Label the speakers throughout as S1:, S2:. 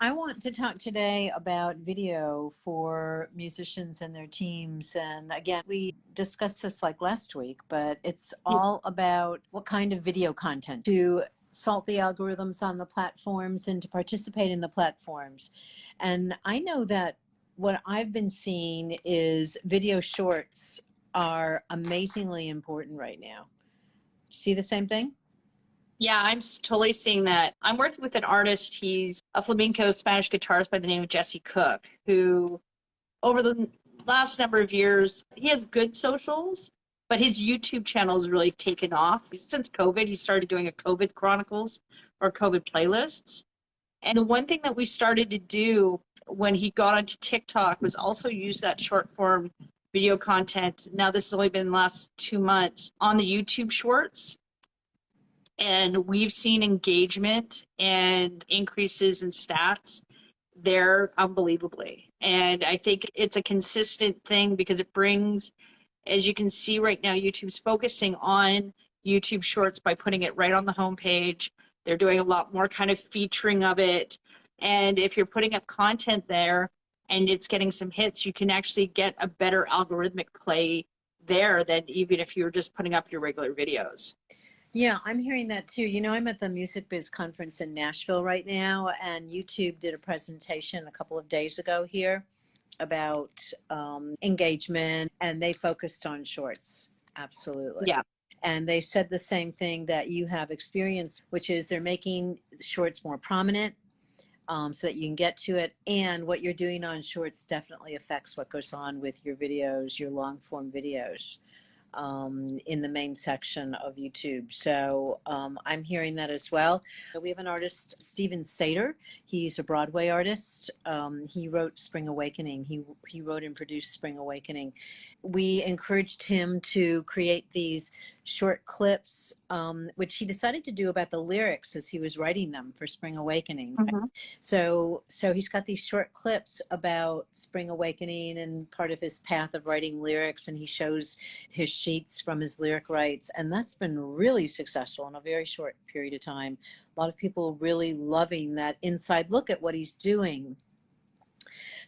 S1: I want to talk today about video for musicians and their teams. And again, we discussed this like last week, but it's all about what kind of video content to salt the algorithms on the platforms and to participate in the platforms. And I know that what I've been seeing is video shorts are amazingly important right now. See the same thing?
S2: Yeah, totally seeing that. I'm working with an artist. He's a flamenco Spanish guitarist by the name of Jesse Cook, who over the last number of years, he has good socials, but his YouTube channel has really taken off. Since COVID, he started doing a COVID Chronicles or COVID playlists. And the one thing that we started to do when he got onto TikTok was also use that short form video content. Now, this has only been the last 2 months on the YouTube shorts. And we've seen engagement and increases in stats there unbelievably. And I think it's a consistent thing because it brings, as you can see right now, YouTube's focusing on YouTube Shorts by putting it right on the homepage. They're doing a lot more kind of featuring of it. And if you're putting up content there and it's getting some hits, you can actually get a better algorithmic play there than even if you were just putting up your regular videos.
S1: Yeah, I'm hearing that too. You know, I'm at the Music Biz conference in Nashville right now, and YouTube did a presentation a couple of days ago here about engagement, and they focused on shorts. Absolutely.
S2: Yeah.
S1: And they said the same thing that you have experienced, which is they're making shorts more prominent so that you can get to it. And what you're doing on shorts definitely affects what goes on with your videos, your long form videos. In the main section of YouTube. So I'm hearing that as well. We have an artist, Steven Sater. He's a Broadway artist. He wrote Spring Awakening. He wrote and produced Spring Awakening. We encouraged him to create these short clips, which he decided to do about the lyrics as he was writing them for Spring Awakening.
S2: Mm-hmm.
S1: So he's got these short clips about Spring Awakening and part of his path of writing lyrics, and he shows his sheets from his lyric writes, and that's been really successful in a very short period of time. A lot of people really loving that inside look at what he's doing.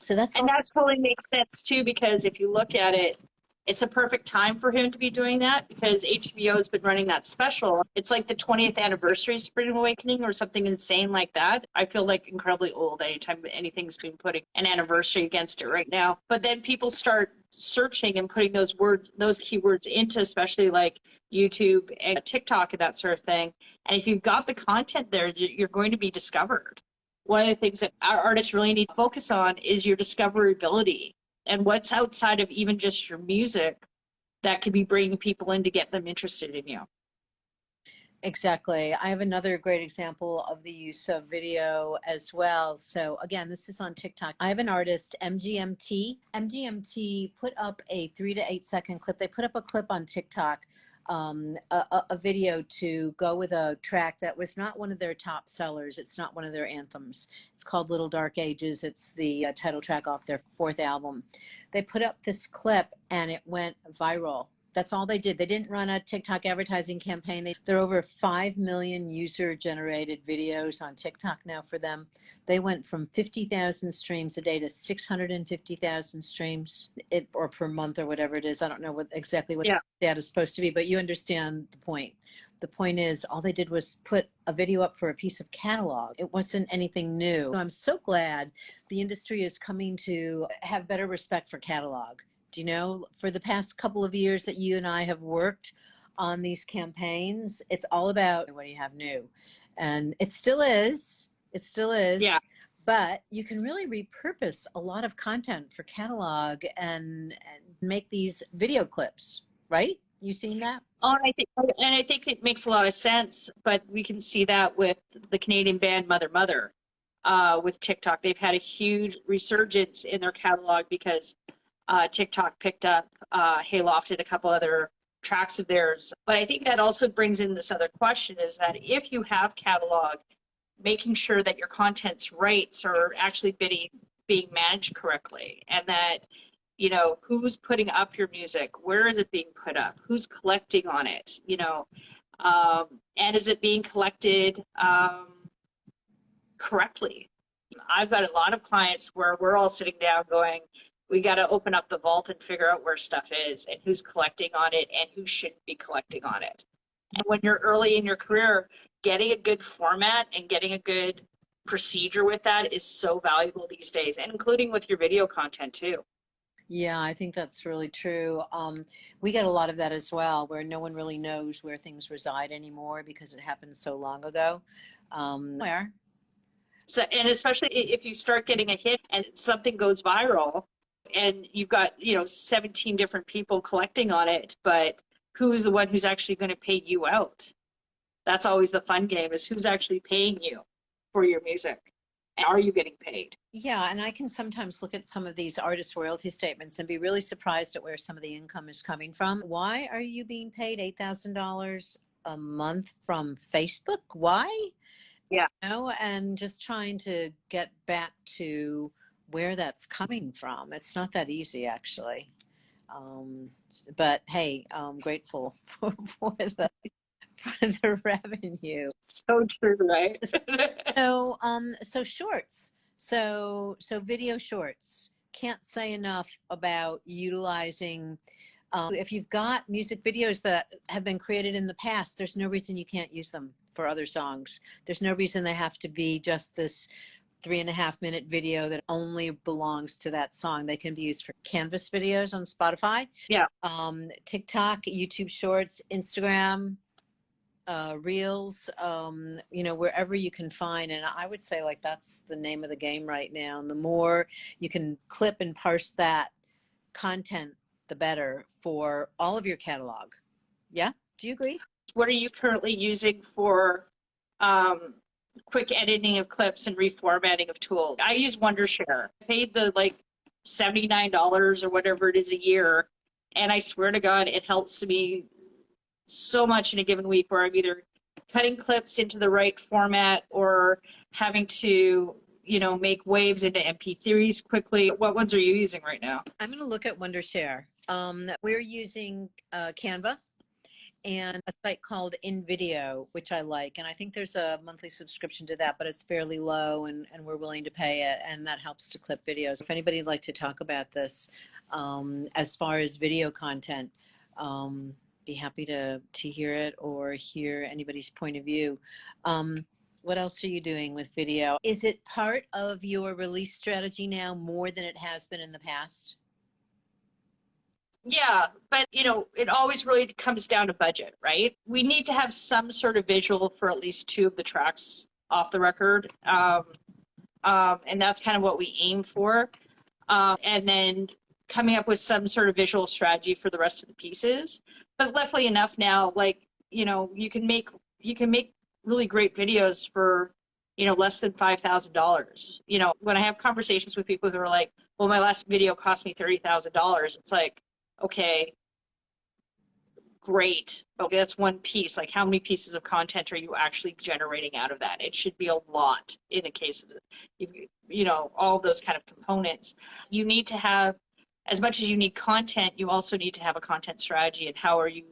S1: So that
S2: totally makes sense too, because if you look at it, it's a perfect time for him to be doing that because HBO has been running that special. It's like the 20th anniversary of Spring Awakening or something insane like that. I feel like incredibly old anytime anything's been putting an anniversary against it right now. But then people start searching and putting those words, those keywords into especially like YouTube and TikTok and that sort of thing. And if you've got the content there, you're going to be discovered. One of the things that our artists really need to focus on is your discoverability and what's outside of even just your music that could be bringing people in to get them interested in you.
S1: Exactly. I have another great example of the use of video as well. So again, this is on TikTok. I have an artist, MGMT. MGMT put up a 3 to 8 second clip. They put up a clip on TikTok, a video to go with a track that was not one of their top sellers. It's not one of their anthems. It's called Little Dark Ages. It's the title track off their 4th album. They put up this clip and it went viral. That's all they did. They didn't run a TikTok advertising campaign. There are over 5 million user-generated videos on TikTok now for them. They went from 50,000 streams a day to 650,000 streams or per month or whatever it is. I don't know exactly what that is supposed to be, but you understand the point. The point is all they did was put a video up for a piece of catalog. It wasn't anything new. I'm so glad the industry is coming to have better respect for catalog. Do you know, for the past couple of years that you and I have worked on these campaigns, it's all about what do you have new? And it still is. It still is.
S2: Yeah.
S1: But you can really repurpose a lot of content for catalog and make these video clips, right? You seen that?
S2: Oh, and I think it makes a lot of sense, but we can see that with the Canadian band Mother Mother with TikTok. They've had a huge resurgence in their catalog because TikTok picked up Hayloft and a couple other tracks of theirs. But I think that also brings in this other question is that if you have catalog, making sure that your content's rights are actually being managed correctly and that, you know, who's putting up your music, where is it being put up, who's collecting on it, you know, and is it being collected correctly? I've got a lot of clients where we're all sitting down going, we got to open up the vault and figure out where stuff is and who's collecting on it and who shouldn't be collecting on it. And when you're early in your career, getting a good format and getting a good procedure with that is so valuable these days, and including with your video content too.
S1: Yeah, I think that's really true. We get a lot of that as well, where no one really knows where things reside anymore because it happened so long ago. Where?
S2: So, and especially if you start getting a hit and something goes viral and you've got, 17 different people collecting on it, but who's the one who's actually going to pay you out? That's always the fun game, is who's actually paying you for your music. And are you getting paid?
S1: Yeah, and I can sometimes look at some of these artist royalty statements and be really surprised at where some of the income is coming from. Why are you being paid $8,000 a month from Facebook? Why?
S2: Yeah.
S1: And just trying to get back to where that's coming from. It's not that easy, actually. But hey, I'm grateful for the revenue.
S2: So true, right?
S1: So shorts. So video shorts. Can't say enough about utilizing. If you've got music videos that have been created in the past, there's no reason you can't use them for other songs. There's no reason they have to be just this 3.5-minute video that only belongs to that song. They can be used for Canvas videos on Spotify,
S2: Yeah.
S1: TikTok, YouTube Shorts, Instagram, Reels, wherever you can find. And I would say like that's the name of the game right now. And the more you can clip and parse that content, the better for all of your catalog. Yeah, do you agree?
S2: What are you currently using for quick editing of clips and reformatting of tools? I use Wondershare. I paid the $79 or whatever it is a year, and I swear to God, it helps me so much in a given week where I'm either cutting clips into the right format or having to make waves into MP3s quickly. What ones are you using right now?
S1: I'm going to look at Wondershare. We're using Canva and a site called InVideo, which I like. And I think there's a monthly subscription to that, but it's fairly low and we're willing to pay it. And that helps to clip videos. If anybody would like to talk about this, as far as video content, be happy to hear it or hear anybody's point of view. What else are you doing with video? Is it part of your release strategy now more than it has been in the past?
S2: Yeah, but it always really comes down to budget, right? We need to have some sort of visual for at least 2 of the tracks off the record. And that's kind of what we aim for. And then coming up with some sort of visual strategy for the rest of the pieces. But luckily enough now, you can make really great videos for less than $5,000. When I have conversations with people who are like, well, my last video cost me $30,000, it's like, okay, great. Okay, that's one piece. Like, how many pieces of content are you actually generating out of that? It should be a lot in the case of, all of those kind of components. You need to have, as much as you need content, you also need to have a content strategy. And how are you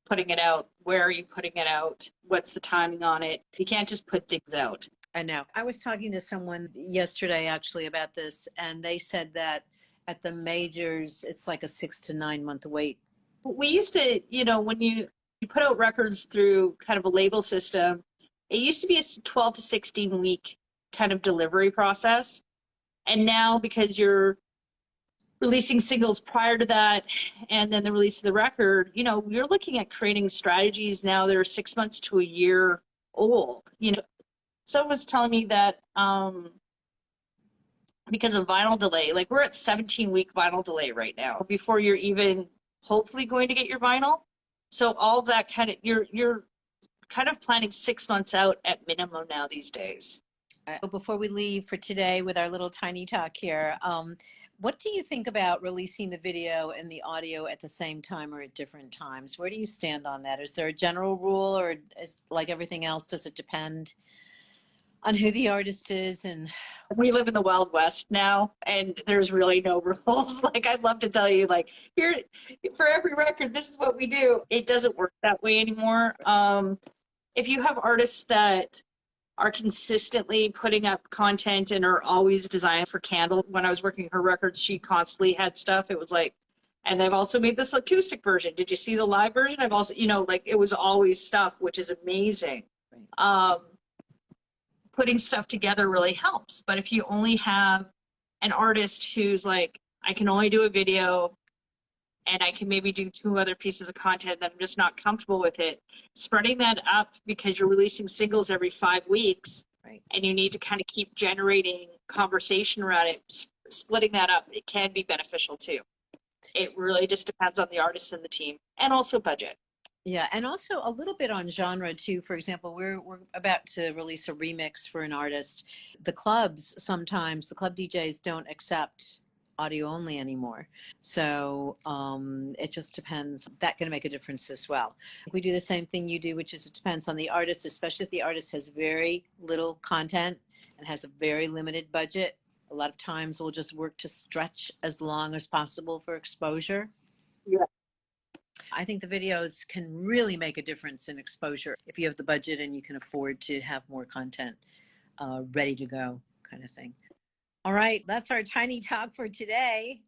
S2: putting it out? Where are you putting it out? What's the timing on it? You can't just put things out.
S1: I know. I was talking to someone yesterday actually about this, and they said that at the majors, it's like a 6 to 9 month wait.
S2: We used to, when you put out records through kind of a label system, it used to be a 12 to 16 week kind of delivery process. And now, because you're releasing singles prior to that and then the release of the record, you're looking at creating strategies now that are 6 months to a year old. Someone was telling me that because of vinyl delay, like we're at 17-week vinyl delay right now before you're even hopefully going to get your vinyl. So all of that kind of, you're kind of planning 6 months out at minimum now these days.
S1: Before we leave for today with our little tiny talk here, what do you think about releasing the video and the audio at the same time or at different times? Where do you stand on that? Is there a general rule, or is like everything else, does it depend on who the artist is? And
S2: we live in the Wild West now, and there's really no rules. Like, I'd love to tell you, like, here, for every record, this is what we do. It doesn't work that way anymore. If you have artists that are consistently putting up content and are always designed for Candle. When I was working her records, she constantly had stuff. It was like, and they've also made this acoustic version. Did you see the live version? I've also, you know, like it was always stuff, which is amazing. Putting stuff together really helps. But if you only have an artist who's like, I can only do a video and I can maybe do 2 other pieces of content that I'm just not comfortable with it, spreading that up because you're releasing singles every 5 weeks,
S1: Right.
S2: and you need to kind of keep generating conversation around it, splitting that up, it can be beneficial too. It really just depends on the artist and the team, and also budget.
S1: Yeah, and also a little bit on genre too. For example, we're about to release a remix for an artist. The clubs, sometimes the club DJs don't accept audio only anymore. So it just depends. That can make a difference as well. We do the same thing you do, which is it depends on the artist, especially if the artist has very little content and has a very limited budget. A lot of times we'll just work to stretch as long as possible for exposure.
S2: Yeah.
S1: I think the videos can really make a difference in exposure if you have the budget and you can afford to have more content ready to go, kind of thing. All right, that's our tiny talk for today.